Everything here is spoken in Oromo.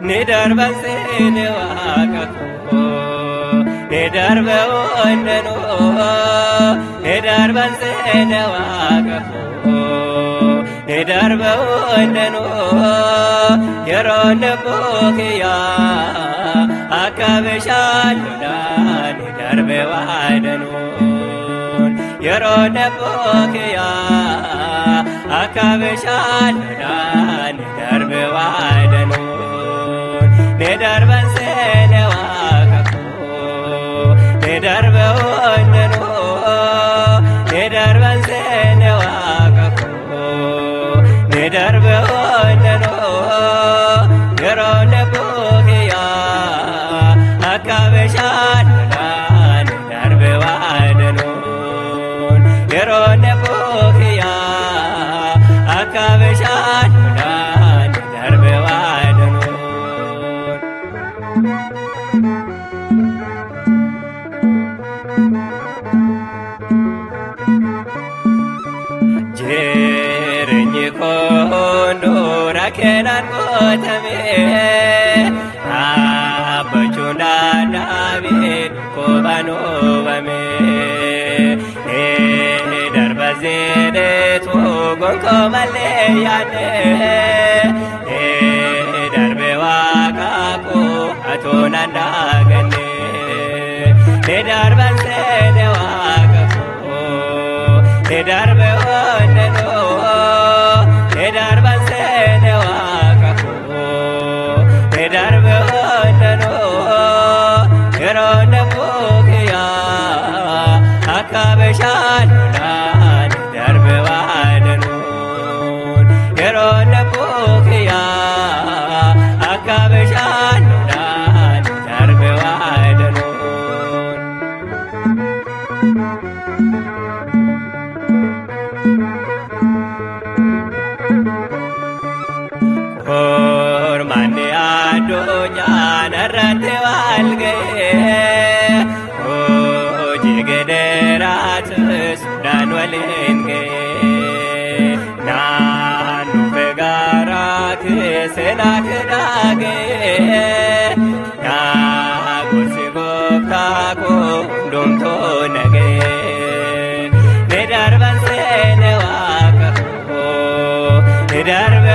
ندار بسين واقفو ندار بوننو ندار بسين واقفو ندار بوننو يرون بوكيا أكابشالنا ندار بوادنو يرون بوكيا أكابشالنا ندار بوادنو ندار بسين واقفو ندار بوننو ندار بسين واقفو ندار بوننو يرون بوكيا أكابشالنا ندار بوادنو يرون بوكيا أكابشالنا ندار بوادنو Jireenyi koondura keenan gootamee dhaabbachuun dadhabee dhukkubaan oofamee darba seeneetu gonkoo malee yaadee darbe waaqaa koo atoo nan daagannee darba seene waaqa koo darbe onneno darba seene waaqa koo darbe onneno yeroon buukiyaa akka bishaanuudhaan darbe waadanuun yeroon buukiyaa akka bishaanuudhaan darbe waadanuun. Ormanni addunyaa narratti wal ga'ee hojii gederaatis Sudaan waliin ga'ee naannoo fegaaraa keessaa kidhaagee yaa gosi gooftaa koo hundumtuu nagee ni darban seene waaqa koo ni darban.